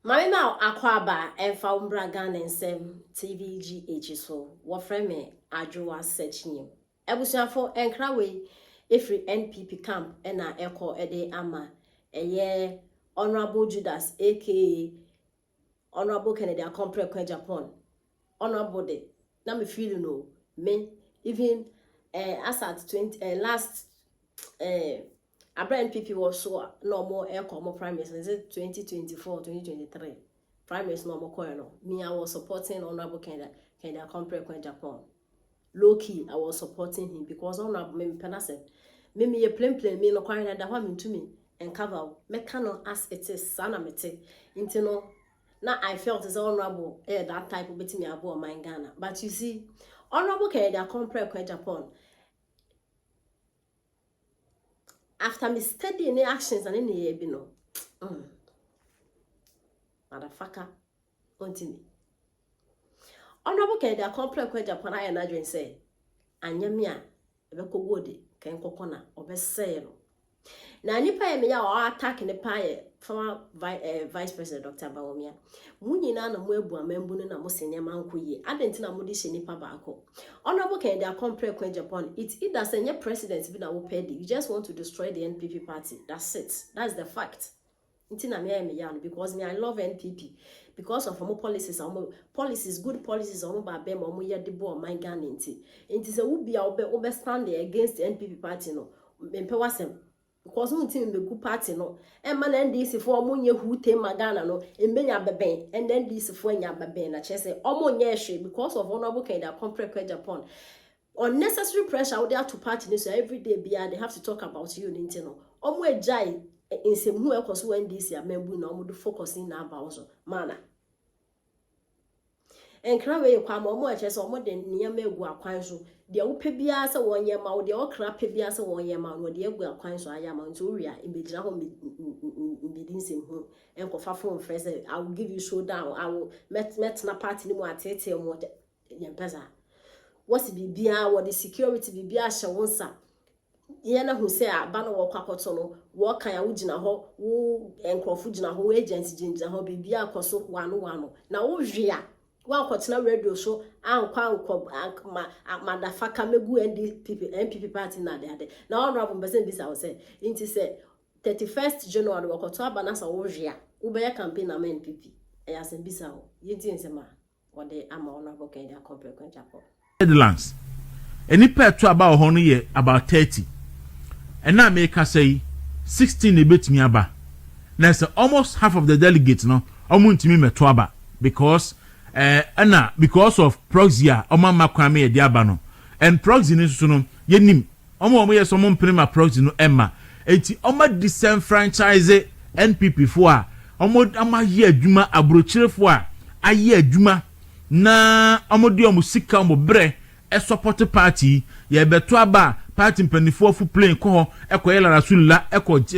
My now akwaba and found Bragan and Sem TVGH so what frame Adjoa search new. Ebusia for Enkrawe every NPP camp and a echo a day ama a year Honorable Judas aka Honorable Kennedy Compre Japan. Honorable day. Now me feel no me even as at 20 last Abra NPP was so no more air common primaries. Is it 2024, 2023? Primaries no more coin. Me, I was supporting Honorable Kenya Compre Japan. Low key, I was supporting him because Honorable me penase. Me a plain me no coin that one to me and cover. Me cannot ask it is sana mete. Into no. Now I felt as honorable that type of betting me about my Ghana. But you see, Honorable Kenya Compre Japan. After me studying the actions and any year, no, motherfucker, continue. Honorable Kennedy, complex Japan, I and say, Anyamia, a good can coconut or best say. Now, you pay me or attacking the pie former Vice President Dr. Baumia. Munina and Webu and Membuna Mosenia Mankuye, I didn't know Mudish Nipa Bako. Honorable Kennedy, complex Japan, it's either send your president been a paid. You just want to destroy the NPP party. That's it. That's the fact. Because me, I love NPP. Because of more policies, good policies, about them, or more debo my gun into. It is a would be our standing against the NPP party, no. Because one team the good party no, and man and this for money who take Magana no, and many baby, and then this for ya baby, and I say, because of Honorable Kenya Compre Japan. Unnecessary pressure out there to party so every day they have to talk about you, Nintendo. Omwe jai in some who else when this year member no do focus in about mana. And Crawe kwam omo eche so omo de niyama egu akwan so de wo pebia se wonye ma wo de okra pebia se wonye ma no de egu akwan so ayama nso wia imbejira ho mbidin sem hu enkofa phone fresh I will give you showdown I will met na party ni mu atete mo de yempeza what's bibia wo the security bibia hye wonsa ye na hu se aba no wo kwakoto no wo kan ya wo gina ho wo enkrofo gina ho agency gina ho bibia akoso wano na wo hwia wa kwotena radio so ankwa madafaka megu NPP party na de na honorable person bisa wo say inti say 31st January wakoto abana sa wo hwia wo be campaign na NPP e ya say bisa wo yenti nsema wo de ama honorable Kenya compare Japan headlands any pet to about ho no ye about 30 and now make us say 16 e betimi aba na say almost half of the delegates no omuntimi meto aba because because of proxy omama kwame e diaba no and proxy ni so no yenim omo yes omo mpema proxy no emma enti oma disenfranchise NPP fo a omo amaye adwuma abrochirefo a aye adwuma na omo de omo sika omo bre e support party ye beto aba party mpanifo fu plane ko ekoyela rasulullah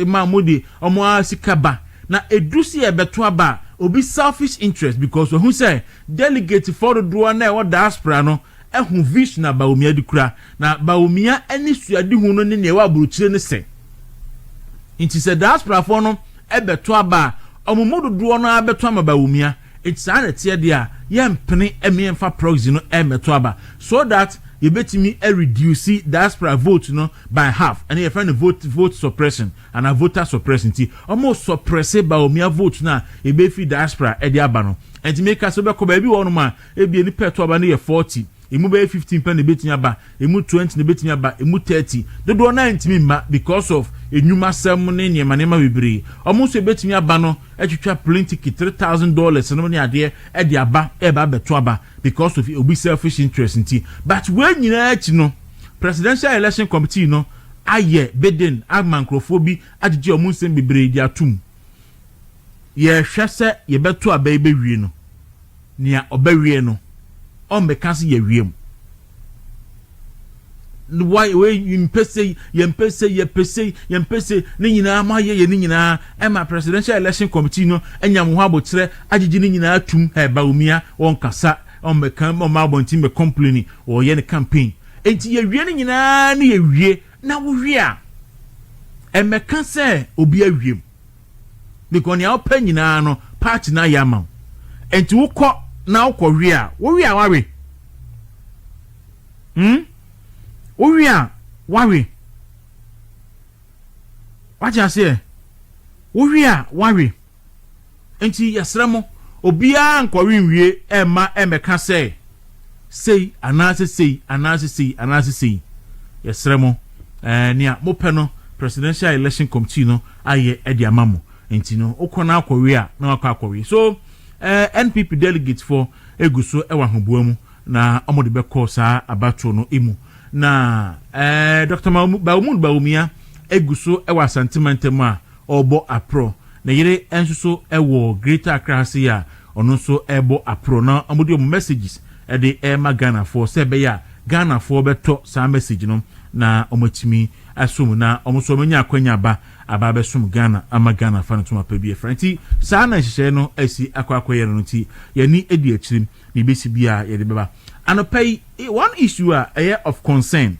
ma modi omo sika ba na edusi ye beto aba obi selfish interest because who say delegate for the do na e diaspora no ehun vision na Baumia dikura na Baumia eni suade hu no ne wa buruchire ne se inti se diaspora for no e beto aba omomodo do no abeto ama Baumia it's an tie dia yempene emienfa proxy no e meto aba so that you betimi reduce diaspora vote no by half and you find vote suppression and a voter suppression ti almost suppress Baumia vote na e be fi diaspora e di aba no and make us be ko ba bi wonu ma e bi ni peto aba no ye 40 emu be 15 pen betimi aba emu 20 ne betimi aba emu 30 do na ntimi ma because of enyuma sem ne nema bibiri almost e betimi aba no etwetwa plane ticket $3,000 no ne ade e di aba e ba beto aba because of obi selfish interest nti but when nyina achi no presidential election committee no aye beden agmankrofobia agege omunsem bibiri di atum ye hwese ye beto aba e be wie no nia obawie no on mekanse ye wiem why yempese ni nyina ma ye ni nyina e ma presidential election committee no anyam ho abotire agege ni nyina atum he Baumia won kasa on mekan o ma bonti me complaining o ye ne campaign enti ye wie ni nyina na ye wie na wo wie a e mekan se obi awiem because ne opa nyina no party na yama enti wokọ na wokọ wi a wawe wowi a wawe waje ase wowi a wawe enti yesremo obia nkọwi nwie ema emeka sei anase sei yesremo nia mopɛ presidential election committee no aye edi amamo enti no okona akọwi a na akọwi so NPP delegate for eguso ewa hoboamu na omode beko saa abato no emu na Dr. Baumia eguso ewa sentimental a obo apro na yire enso ewo Greater Accra ya ono so ebo apro na omode messages de Ghana for sebe ya Ghana for beto saa message no na omotimi asum na omoso menya akwanya aba besum Ghana ama Ghana fa no tuma pa bi efranti saa na hyehyɛ no asi akwakoye no ti yani edi achirim ni besi bia ye de beba anopai one issue of concern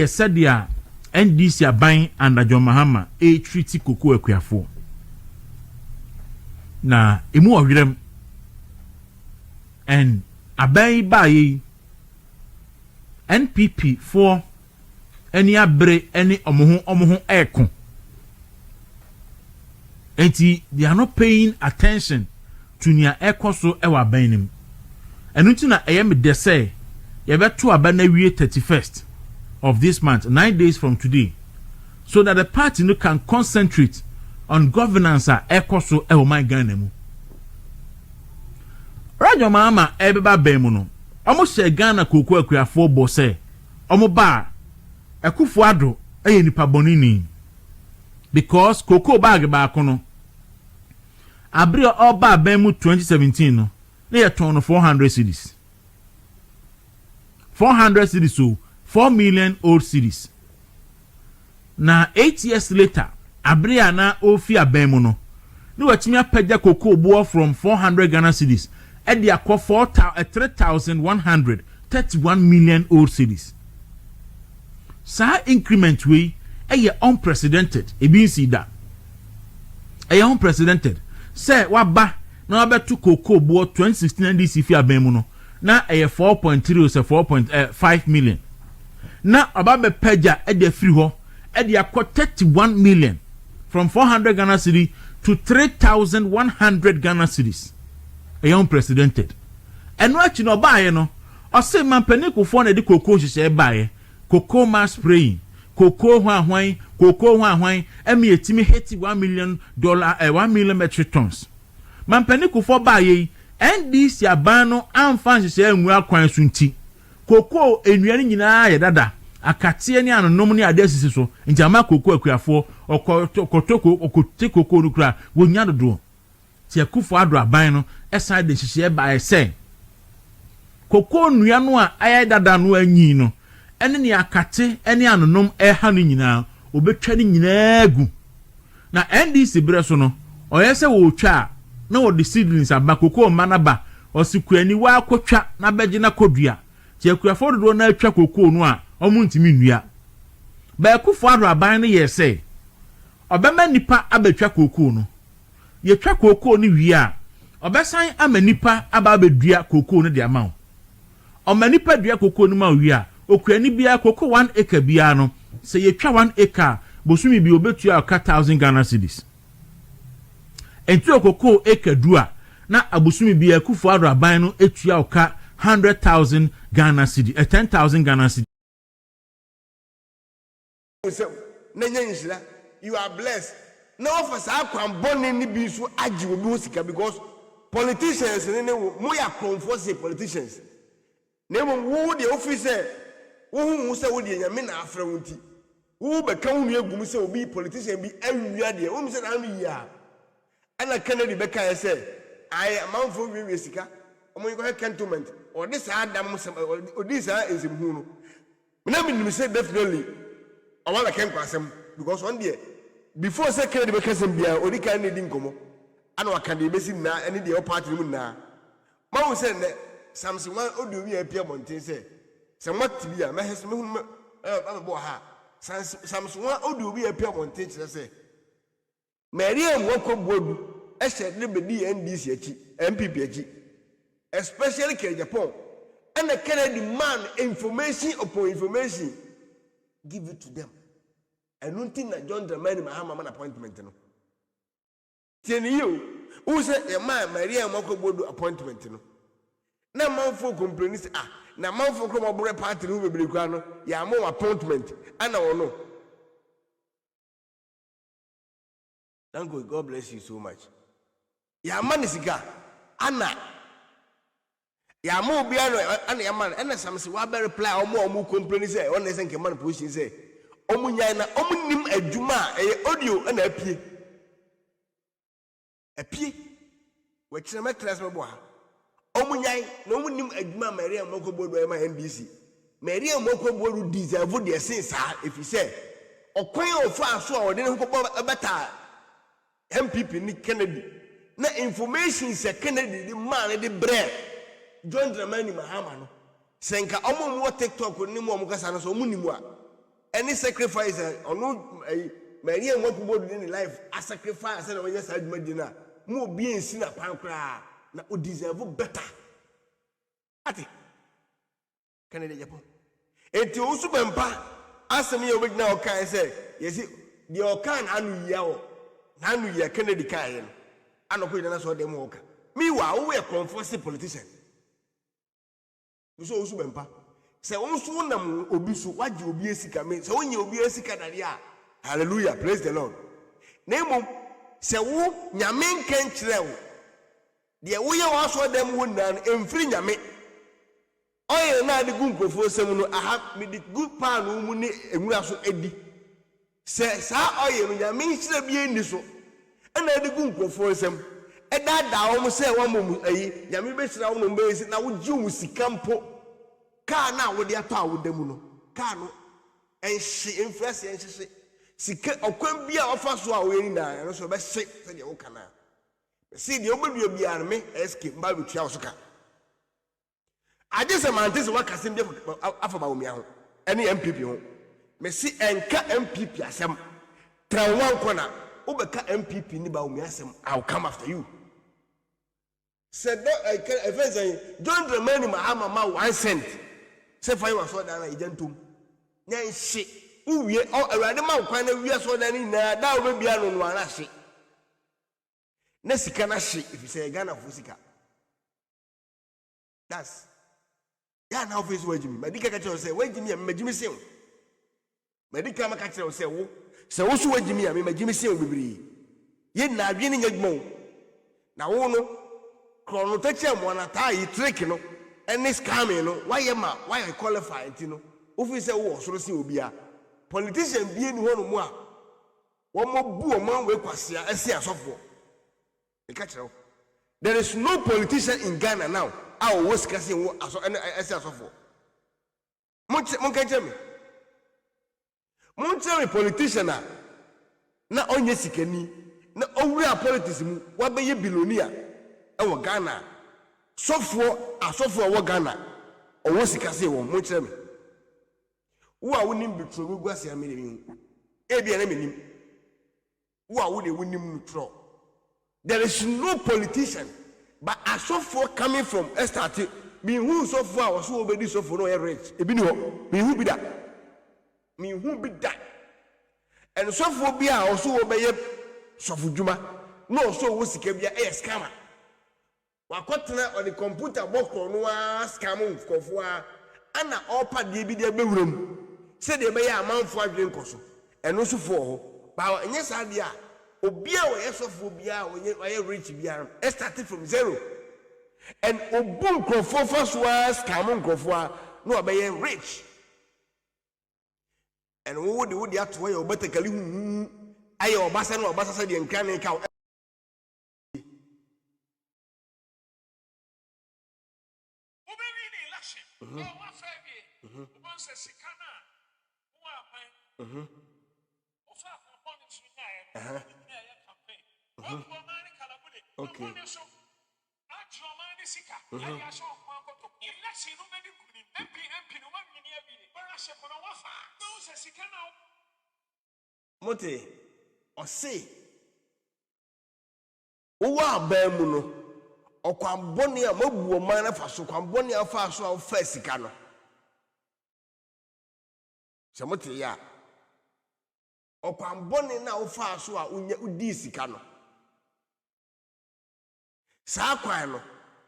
said ya NDC aban under John Mahama treaty koko akuafo na emu owirem and aban ba yi NPP for any abre any omoho eko enti they are not paying attention to nia ekoso ewa banim enu ti na me de say ye beto aba na wie 31st of this month 9 days from today so that the party no can concentrate on governance ekoso ewa my Ghana mu Rajo Mama ebeba bemu no omo she Ghana koko akuafo bo say omo ba Akufo Addo nipa bonini because koko bag ba kono abri oba bemu 2017 no na ye ton 400 cedis 400 cedis so 4 million old cedis na 8 years later abri ana ofi abemu no ni watimi apagya koko bo from 400 Ghana cedis e dia akọ 3131 million old cedis. Sa increment we unprecedented ebi si da unprecedented say waba na wabetu koko bo 2016 NDC fi abemu no na 4.3 or 4.5 million na ababe peja e de free ho e de akọ 31 million from 400 Ghana cedi to 3100 Ghana cedis unprecedented eno achi no baaye no o se mampaniko na de koko hyehyɛ baaye Cocoa mass spraying, cocoa hwan, emi etimi heti $1 million, 1 million metric tons. Mampani kufo ba ye, NDC abano amfan se enwu akwan sunti. Cocoa enua ni nyina ye dada. Akatie ni anonom ni adesisi so. Njama cocoa akuafo okote cocoa no kra wonya dodo. Ti akufo Addo aban no esa de hyehyɛ ba ye se. Cocoa nua no a aye dada no anyi no ene ni akate ene anonom ha no nyina obetwa ni nyina agu na NDC breso no oyese wo twa na wo seedlings abakoko manaba osikuani wa akotwa na beje na kodua ti akuafo dodo na atwa koko no a omuntimi nnua ba Akufo Addo aban no yese obema nipa abetwa koko no ye twa koko ni wi a obesan ama nipa aba abedua koko no de amawo omanipa dua koko no ma wi a okuani bia koko 1 acre bia no se ye twa 1 acre bosumi bi obetua ka 1000 Ghana cedis entu koko acre dua na abosumi bia Akufo Addo aban no etua ka 100,000 Ghana cedis 10,000 Ghana cedis. You are blessed. No for sa kwan bonni ni bi so agi obi hosika because politicians ne mo ya conforce politicians. Nemo wo de officer wo say wo de nyame na afra wonti wo be ka wo egum say obi politician bi awia de wo say na no ya ana Kennedy be ka say I amanfo wi sika omo ko cantonment or this adam some or this is hu no na me say definitely I want to ken kwasem because one day before say Kennedy be ka say bia odi kan ne di nkomo ana waka de be si na ene de party mu na ma wo say Samson one audio we appear mountain say what to be a mehes me bo ha Samson one audio we appear mountain say Mariam wako bodu ɛhyɛ de bedi NDC akyi NPP akyi especially Japan and the Kennedy man information upon information give it to them. I don't think that John Dramani Mahama man appointment no. Tell you who said a man Maria Moko Bodo appointment no. Na man for complain say na man for come abure party no be no ya more appointment and I know. Thank God, God bless you so much. Ya man is ga Anna ya mo bia no ana ya man na sam se wa be reply omo complain say on say nke man position say omo nyan na omo nim adwuma audio na apie we kire me class me bo ha omo nyan na omo nim adwuma Maria Mokobodo e ma NDC Maria Mokobodo deserve the sense if you say okwan ofa so a ode ne ko beta MPP ni Kennedy na information say Kennedy the man the bread John Dramani Mahama no senka omo mo TikTok ni mo kasa no so omo ni mu a any sacrifice ono Maria Mokobodo in life a sacrifice na wanya sa adwuma di na mo bi ensi na pan kra na o deserve better ati Kennedy Japan enti o su bempa asem ye obigna o kan say yesi the o kan anu ya o na anu ya Kennedy kan ye no anoko ina na so dem o ka meanwhile we a comfortable politician so osu bempa se onso nam obi so waje obi esika me se onye obi esika dare a hallelujah praise the Lord nemo se wo nyame nkan kire wo de wo ye wo so dem wo nan emfiri nyame oye na de gunkofo sem no aha me de good pan mu ni enwura so edi se sa oye no nyame kire bi eni so na de gunkofo sem da wo se wo mo ayi nyame be kire wo no be esi na wo ji wo sika mpo ka na wo de ato a wo demu no ka no enhye influence enhye sika okwan bia ofa so a wo eni na no so be hye se de wo kana see de obedua bia me SK mba betua wo so ka adese mantese wakasem de afa ba omia ho ene MPP ho me si enka MPP asem tranwan kona obeka MPP ni ba omia asem I'll come after you said I can eventually John Dramani Mahama ma 1 cent say for you so dan agentum nyan hye uwie awurade ma kwan na wie so dan ni na da obebia no no ara hye na sika na hye if you say Ghana for sika that's ya na office wajimi medika ka tell say wajimi am majimi sem medika ma ka tell say wo se wo so wajimi am majimi sem bibiri ye na adwene nyadwuma na wo no krono tache mo na ta yi trick no any scam no why qualify enti no office say wo soro se obia politician bie ni hono mu a wo mo bu o man we kwasea ese asofo e ka tell there is no politician in Ghana now our worst case wo aso ese asofo mon ka jemi mon tell politician na onye sikani na owura politics mu wa be ye billionaire e wo Ghana asofo wo Ghana owo sikase wo mon tell me wo a wonim bitro gwase amere mi e bia na menim wo a wo de wonim nutro there is no politician but asofo coming from start me who so far was so obedi so for no rich e bi ni ho me who be that and so for bia also obeye so for djuma no so wo sika bia e scammer wakotena on the computer box no a scam nkofo a ana opa de bi de bewuram se de be ya amanfo adwen koso eno so for ho ba enye sa de a obia wo yesofo bia wo rich bia started from zero and obun krofo faswa scam krofo no obey rich and wo de ato wo betakali hu aye obasa no obasa de nkran ka okay. Mote, or say, wo aban mu no okwamboni a mabu o man na fa so kwamboni afa so a fa sika no se mote ya okwamboni na wo fa so a unya udi sika no saa kwan no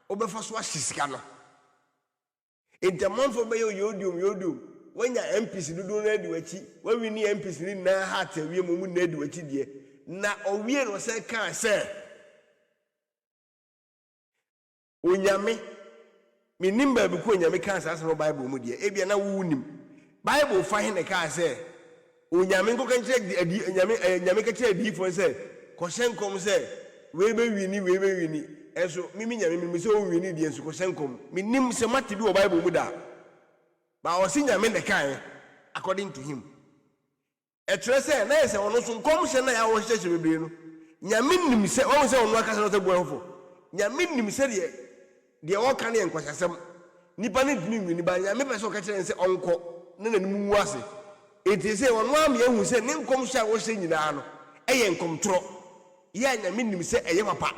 obefa so a sika no intermonfo be yodium wanya MPs dudu na edi wachi wawini MPs ni na hat awie mu na edi wachi de na owie no se kan se onyame minim ba bi ko onyame kan sa no Bible mu de ebia na wunim Bible fa he ne kan se onyame nko kan kire onyame ka kire di fo se ko hyenkom se we be wini enso mimi nyame mi se o wini de enso ko hyenkom minim se mate bi o Bible mu da ba o si nyame ne kan according to him etre se na ese ono so nkom hye na ya wo hye bebre no nyame nim se wo se ono aka se no se boafo nyame nim se de o kan ye nkwasasem nipa ne dimi wini ba nyame pese o ka kire se onko ne nanim mu ase eti se ono am ye hu se ne nkom hye a wo hye nyina no eye nkom tro ya nyame nim se eye papa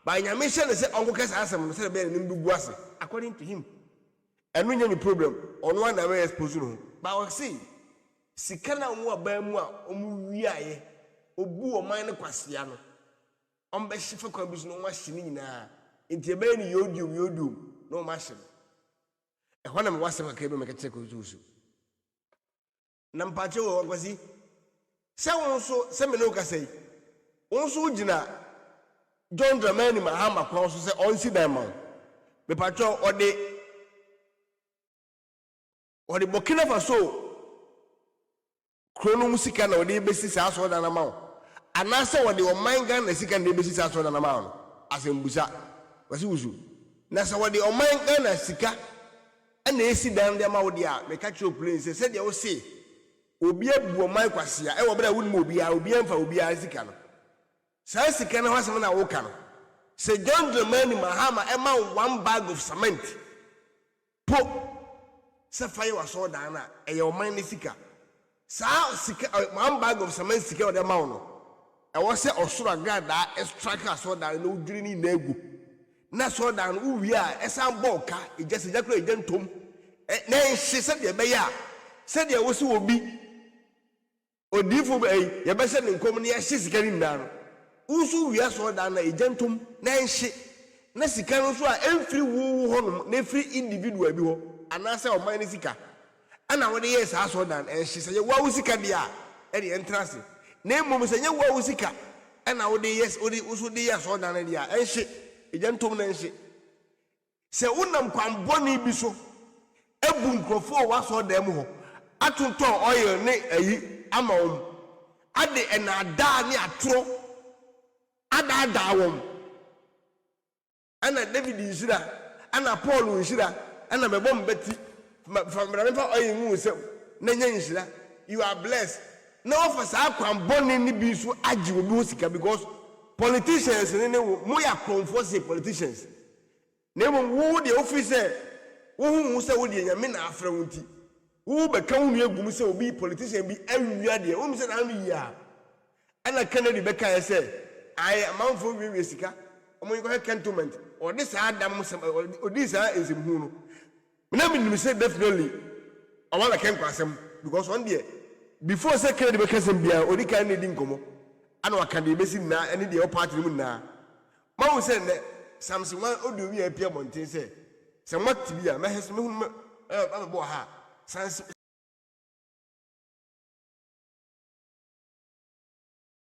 ba nyame hye ne se onko ka sa asem no se be ne mbubu ase according to him enu nya ni problem ono na we expose no ba o see sika na wo aban mu a omu wiaye obu o man ne kwasia no on be hyefe kwa bisu no wa hye ni nyina enti ebe ni yodium no ma hye e ho na me wasem ka ebe me ka che ko zuzu na mpache wo kwasi se won so se me no ka sei won so gina John Dramani Mahama kwa so se onsi dan man me pacho ode Burkina Faso krono musika na ode besi sa so da na ma anase ode o manga na sika na besi sa so da na ma no asembusa wasi wuzu na sa ode o manga na sika na esi dan de ma ode a me ka tro plane se de wo se obi abu o man kwasea e wo bra wunu mo obi amfa obi a sika no sa sika na wasem na wo ka no se John Dramani Mahama e ma 1 bag of cement po se fire was so down na e your man sika sa sika 1 bag of cement sika o de ma no e wo se osoro agrada extract so down no dwiri ni na egu na so down wo wi a e san ball ka e just jakro e gentom na enhye se de be ya se de wo se obi odifo be ye be se ne nkom ne ye hye sika ni nda no usu wi so down na e gentom na enhye na sika no so a emfiri wo ho no na free individual bi ho anase o man sika ana wo de yes aso dan enhye se wo wo sika dia e de entrance na emom se nye wo wo sika ana wo de yes wo de usu de yes o dan dia enhye ejantom na enhye se unam kwamboni bi so ebu nkrofo wa so dan mu ho atonton oil ne ayi ama won ade enada ne atro ada won ana David Nshira ana Paul Nshira ana mebo mbeti from remember oil mu se na nya Nshira you are blessed na offer sa kwamboni ni bi so agi obi ho sika because politicians ne mo ya conforce politicians na mo wo de officer wo hu se wo de nyame na afra wonti wo be kan hu egum se obi politician bi awia de wo mi se na no ya ana Kennedy be kan se ai amanfo wi sika omo yiko cantonment or this adam or this is him hu no na me say definitely I want to ken kwasem because one day before say Kennedy be kasem bia odi kan ne di nkomo ana waka de besi na ene de party mu na ma wo say ne Samson one odi wi apia monten say se what bia me hes me hu me bo ha